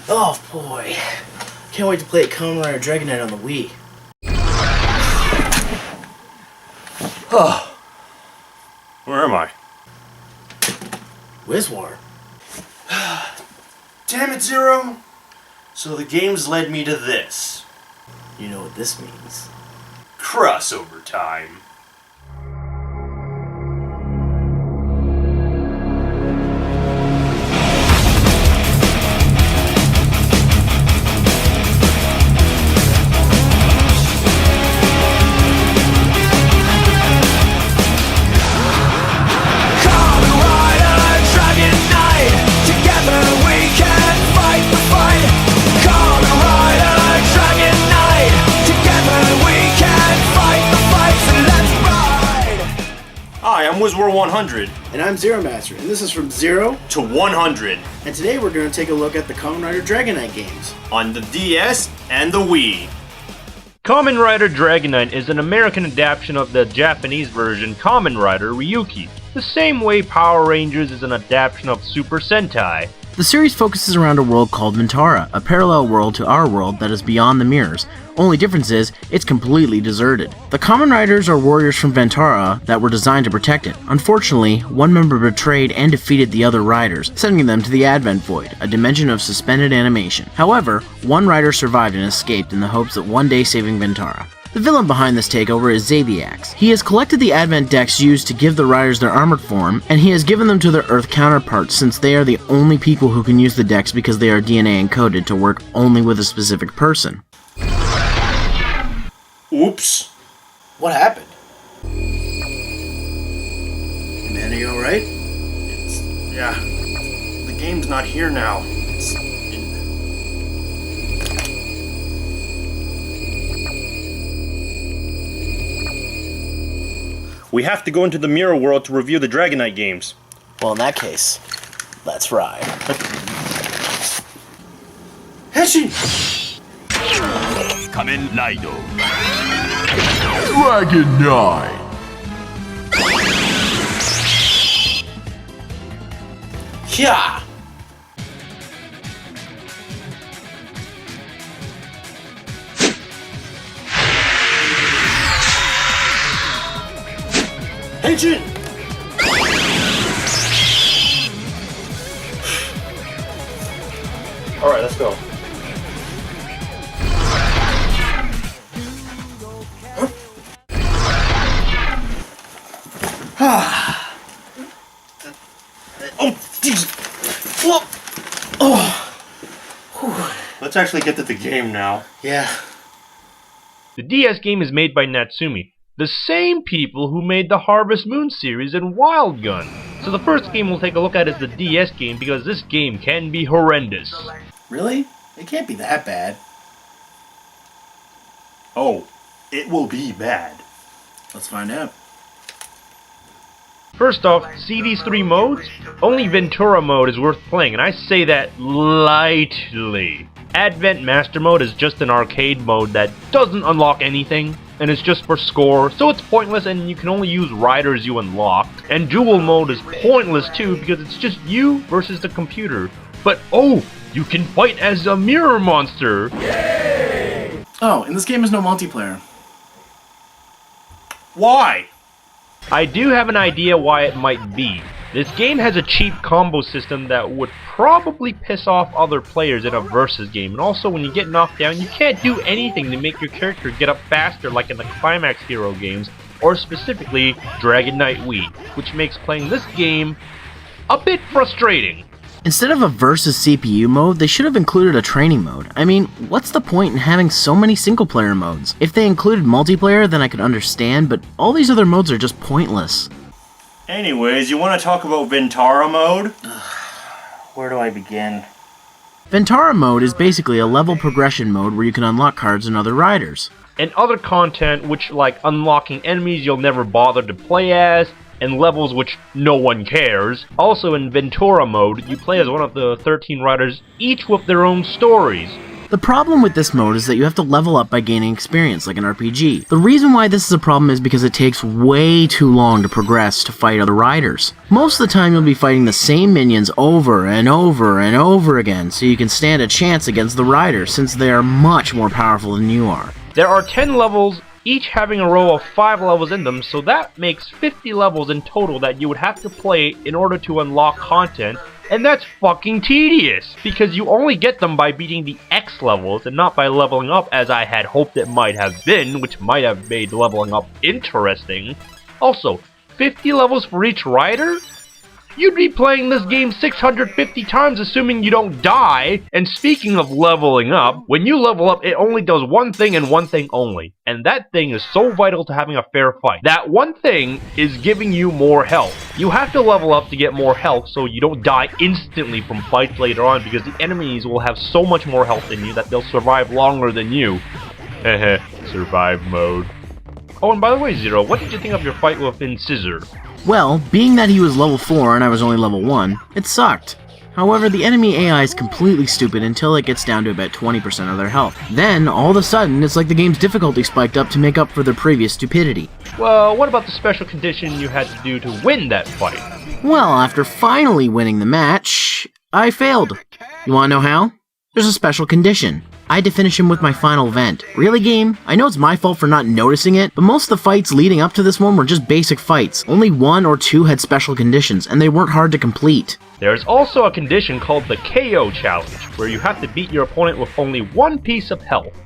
Oh boy, can't wait to play Kamen Rider Dragon Knight on the Wii. Oh, where am I? Wizwar. Damn it, Zero! So the games led me to this. You know what this means. Crossover time. Hi, I'm Wiz100. And I'm ZeroMaster, and this is From Zero to 100. And today we're going to take a look at the Kamen Rider Dragon Knight games. On the DS and the Wii. Kamen Rider Dragon Knight is an American adaptation of the Japanese version Kamen Rider Ryuki, the same way Power Rangers is an adaptation of Super Sentai. The series focuses around a world called Ventara, a parallel world to our world that is beyond the mirrors. Only difference is, it's completely deserted. The Kamen Riders are warriors from Ventara that were designed to protect it. Unfortunately, one member betrayed and defeated the other riders, sending them to the Advent Void, a dimension of suspended animation. However, one rider survived and escaped in the hopes of one day saving Ventara. The villain behind this takeover is Zabiax. He has collected the Advent decks used to give the riders their armored form, and he has given them to their Earth counterparts since they are the only people who can use the decks because they are DNA encoded to work only with a specific person. Oops. What happened? Man, are you alright? Yeah. The game's not here now. We have to go into the mirror world to review the Dragon Knight games. Well, in that case, let's ride. Heshin! Kamen Rider Dragon Knight. Yeah! Henshin! Alright, let's go. Oh, jeez! Let's actually get to the game now. Yeah. The DS game is made by Natsumi, the same people who made the Harvest Moon series and Wild Gun. So the first game we'll take a look at is the DS game because this game can be horrendous. Really? It can't be that bad. Oh, it will be bad. Let's find out. First off, see these three modes? Only Ventura mode is worth playing, and I say that lightly. Advent Master mode is just an arcade mode that doesn't unlock anything, and it's just for score, so it's pointless and you can only use riders you unlocked. And duel mode is pointless too because it's just you versus the computer. But oh, you can fight as a mirror monster! Yay! Oh, and this game has no multiplayer. Why? I do have an idea why it might be. This game has a cheap combo system that would probably piss off other players in a versus game, and also when you get knocked down, you can't do anything to make your character get up faster like in the Climax Hero games, or specifically Dragon Knight Wii, which makes playing this game a bit frustrating. Instead of a versus CPU mode, they should have included a training mode. I mean, what's the point in having so many single-player modes? If they included multiplayer, then I could understand, but all these other modes are just pointless. Anyways, you want to talk about Ventara mode? Where do I begin? Ventara mode is basically a level progression mode where you can unlock cards and other riders. And other content which like unlocking enemies you'll never bother to play as, and levels which no one cares. Also in Ventura mode, you play as one of the 13 riders, each with their own stories. The problem with this mode is that you have to level up by gaining experience like an RPG. The reason why this is a problem is because it takes way too long to progress to fight other riders. Most of the time you'll be fighting the same minions over and over and over again, so you can stand a chance against the riders since they are much more powerful than you are. There are 10 levels, each having a row of 5 levels in them, so that makes 50 levels in total that you would have to play in order to unlock content, and that's fucking tedious, because you only get them by beating the X levels and not by leveling up as I had hoped it might have been, which might have made leveling up interesting. Also, 50 levels for each rider? You'd be playing this game 650 times assuming you don't die. And speaking of leveling up, when you level up, it only does one thing and one thing only. And that thing is so vital to having a fair fight. That one thing is giving you more health. You have to level up to get more health so you don't die instantly from fights later on, because the enemies will have so much more health than you that they'll survive longer than you. Heh survive mode. Oh, and by the way, Zero, what did you think of your fight with Scissor? Well, being that he was level 4 and I was only level 1, it sucked. However, the enemy AI is completely stupid until it gets down to about 20% of their health. Then, all of a sudden, it's like the game's difficulty spiked up to make up for their previous stupidity. Well, what about the special condition you had to do to win that fight? Well, after finally winning the match, I failed. You wanna know how? There's a special condition. I had to finish him with my final event. Really, game? I know it's my fault for not noticing it, but most of the fights leading up to this one were just basic fights. Only 1 or 2 had special conditions, and they weren't hard to complete. There's also a condition called the KO challenge, where you have to beat your opponent with only 1 piece of health.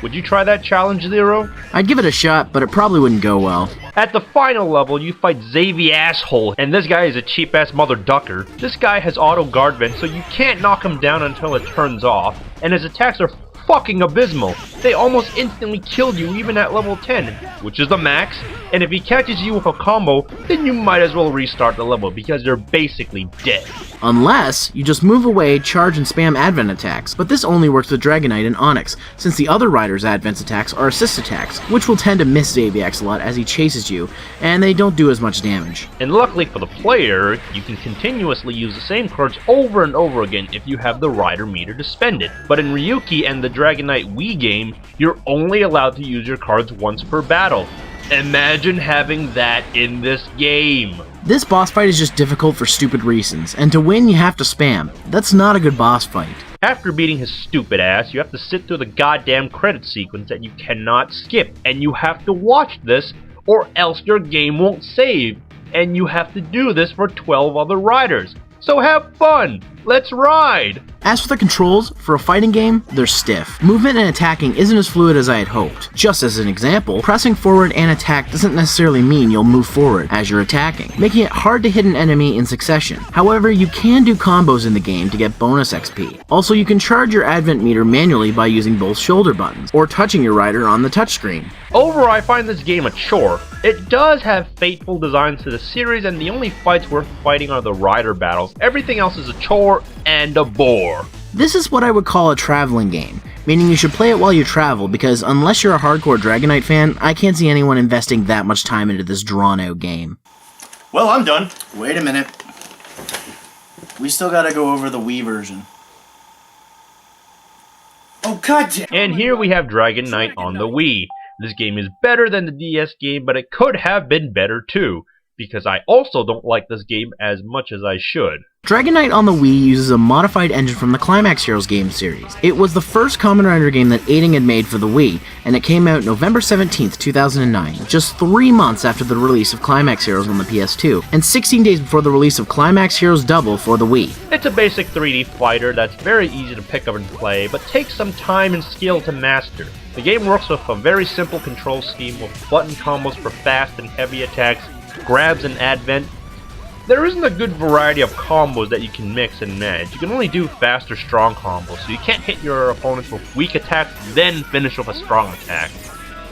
Would you try that challenge, Zero? I'd give it a shot, but it probably wouldn't go well. At the final level, you fight Xavier Asshole, and this guy is a cheap-ass mother ducker. This guy has auto guard vent, so you can't knock him down until it turns off, and his attacks are fucking abysmal. They almost instantly kill you even at level 10, which is the max, and if he catches you with a combo, then you might as well restart the level because you're basically dead. Unless you just move away, charge, and spam advent attacks, but this only works with Dragonite and Onyx, since the other riders' advent attacks are assist attacks, which will tend to miss Xaviax a lot as he chases you, and they don't do as much damage. And luckily for the player, you can continuously use the same cards over and over again if you have the rider meter to spend it. But in Ryuki and the Dragonite Wii game, you're only allowed to use your cards once per battle. Imagine having that in this game. This boss fight is just difficult for stupid reasons, and to win you have to spam. That's not a good boss fight. After beating his stupid ass, you have to sit through the goddamn credit sequence that you cannot skip, and you have to watch this or else your game won't save, and you have to do this for 12 other riders. So have fun! Let's ride! As for the controls, for a fighting game, they're stiff. Movement and attacking isn't as fluid as I had hoped. Just as an example, pressing forward and attack doesn't necessarily mean you'll move forward as you're attacking, making it hard to hit an enemy in succession. However, you can do combos in the game to get bonus XP. Also, you can charge your advent meter manually by using both shoulder buttons, or touching your rider on the touchscreen. Overall, I find this game a chore. It does have faithful designs to the series, and the only fights worth fighting are the rider battles. Everything else is a chore and a bore. This is what I would call a traveling game, meaning you should play it while you travel, because unless you're a hardcore Dragonite fan, I can't see anyone investing that much time into this drawn-out game. Well, I'm done. Wait a minute. We still gotta go over the Wii version. Oh, goddamn! And here we have Dragonite on the Wii. This game is better than the DS game, but it could have been better too, because I also don't like this game as much as I should. Dragonite on the Wii uses a modified engine from the Climax Heroes game series. It was the first Kamen Rider game that Aiding had made for the Wii, and it came out November 17th, 2009, just 3 months after the release of Climax Heroes on the PS2, and 16 days before the release of Climax Heroes Double for the Wii. It's a basic 3D fighter that's very easy to pick up and play, but takes some time and skill to master. The game works with a very simple control scheme with button combos for fast and heavy attacks, grabs and advent. There isn't a good variety of combos that you can mix and match. You can only do fast or strong combos, so you can't hit your opponents with weak attacks, then finish with a strong attack.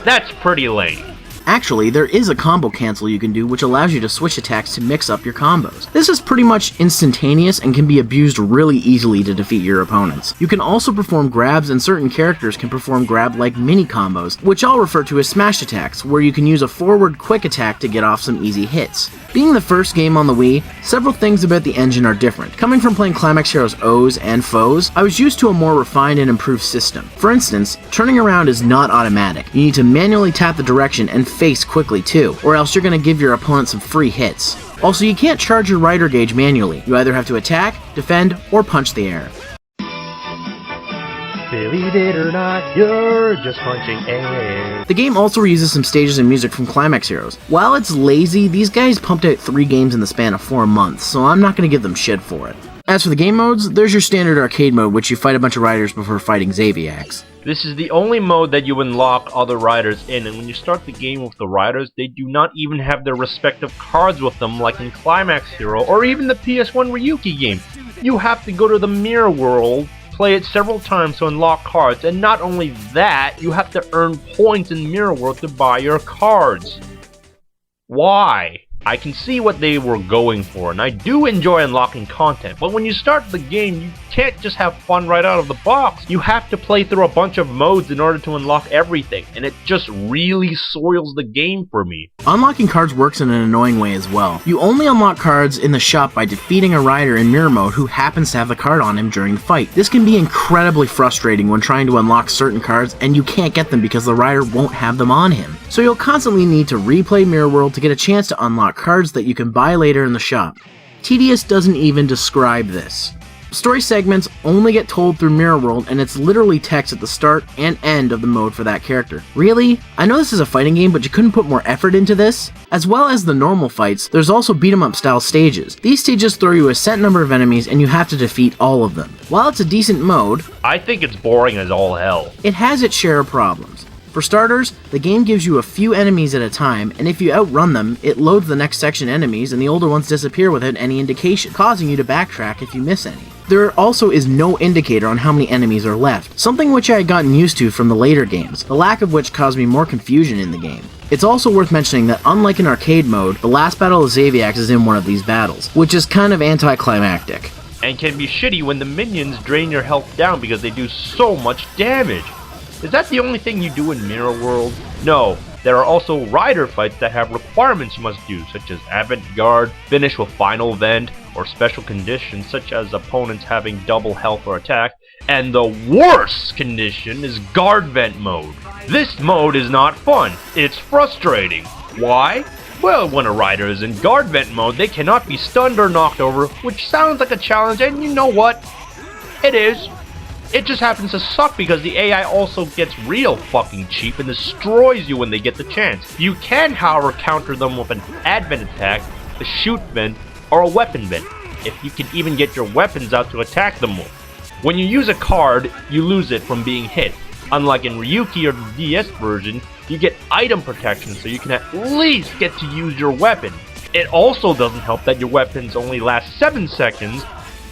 That's pretty lame. Actually, there is a combo cancel you can do which allows you to switch attacks to mix up your combos. This is pretty much instantaneous and can be abused really easily to defeat your opponents. You can also perform grabs, and certain characters can perform grab-like mini combos, which I'll refer to as smash attacks, where you can use a forward quick attack to get off some easy hits. Being the first game on the Wii, several things about the engine are different. Coming from playing Climax Heroes O's and Foes, I was used to a more refined and improved system. For instance, turning around is not automatic. You need to manually tap the direction and face quickly too, or else you're going to give your opponent some free hits. Also, you can't charge your rider gauge manually. You either have to attack, defend, or punch the air. Believe it or not, you're just punching air. The game also reuses some stages and music from Climax Heroes. While it's lazy, these guys pumped out 3 games in the span of 4 months, so I'm not going to give them shit for it. As for the game modes, there's your standard arcade mode, which you fight a bunch of riders before fighting Xaviacs. This is the only mode that you unlock other riders in, and when you start the game with the riders, they do not even have their respective cards with them like in Climax Hero or even the PS1 Ryuki game. You have to go to the mirror world, play it several times to unlock cards, and not only that, you have to earn points in Mirror World to buy your cards. Why? I can see what they were going for, and I do enjoy unlocking content, but when you start the game, you can't just have fun right out of the box. You have to play through a bunch of modes in order to unlock everything, and it just really soils the game for me. Unlocking cards works in an annoying way as well. You only unlock cards in the shop by defeating a rider in mirror mode who happens to have the card on him during the fight. This can be incredibly frustrating when trying to unlock certain cards and you can't get them because the rider won't have them on him. So you'll constantly need to replay Mirror World to get a chance to unlock cards that you can buy later in the shop. Tedious doesn't even describe this. Story segments only get told through Mirror World, and it's literally text at the start and end of the mode for that character. Really? I know this is a fighting game, but you couldn't put more effort into this? As well as the normal fights, there's also beat-em-up style stages. These stages throw you a set number of enemies and you have to defeat all of them. While it's a decent mode, I think it's boring as all hell. it has its share of problems. For starters, the game gives you a few enemies at a time, and if you outrun them, it loads the next section enemies and the older ones disappear without any indication, causing you to backtrack if you miss any. There also is no indicator on how many enemies are left, something which I had gotten used to from the later games, the lack of which caused me more confusion in the game. It's also worth mentioning that unlike in arcade mode, the last battle of Xaviacs is in one of these battles, which is kind of anticlimactic. And can be shitty when the minions drain your health down because they do so much damage. Is that the only thing you do in Mirror World? No, there are also rider fights that have requirements you must do, such as avant-garde, finish with final vent, or special conditions such as opponents having double health or attack, and the worst condition is guard vent mode. This mode is not fun, it's frustrating. Why? Well, when a rider is in guard vent mode, they cannot be stunned or knocked over, which sounds like a challenge, and you know what? It is. It just happens to suck because the AI also gets real fucking cheap and destroys you when they get the chance. You can, however, counter them with an advent attack, a shoot vent, or a weapon vent, if you can even get your weapons out to attack them with. When you use a card, you lose it from being hit. Unlike in Ryuki or the DS version, you get item protection so you can at least get to use your weapon. It also doesn't help that your weapons only last 7 seconds,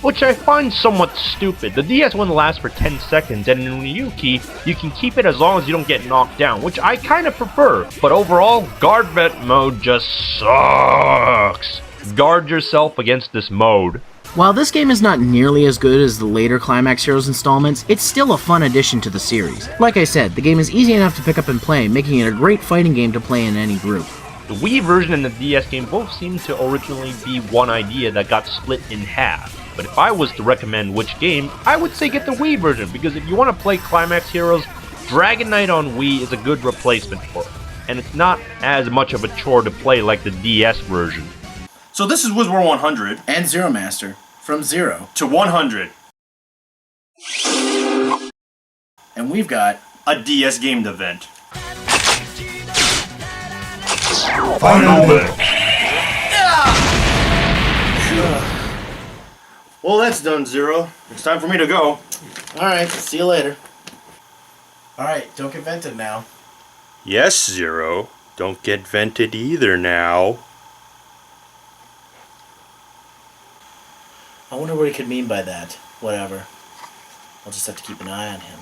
which I find somewhat stupid. The DS one lasts for 10 seconds, and in Ryuki, you can keep it as long as you don't get knocked down, which I kinda prefer. But overall, guard vent mode just sucks. Guard yourself against this mode. While this game is not nearly as good as the later Climax Heroes installments, it's still a fun addition to the series. Like I said, the game is easy enough to pick up and play, making it a great fighting game to play in any group. The Wii version and the DS game both seem to originally be one idea that got split in half. But if I was to recommend which game, I would say get the Wii version, because if you want to play Climax Heroes, Dragon Knight on Wii is a good replacement for it. And it's not as much of a chore to play like the DS version. So this is Wiz 100 And Zeromaster, from 0 to 100. And we've got A DS gamed event. Final match. Well, that's done, Zero. It's time for me to go. Alright, see you later. Alright, don't get vented now. Yes, Zero. Don't get vented either now. I wonder what he could mean by that. Whatever. I'll just have to keep an eye on him.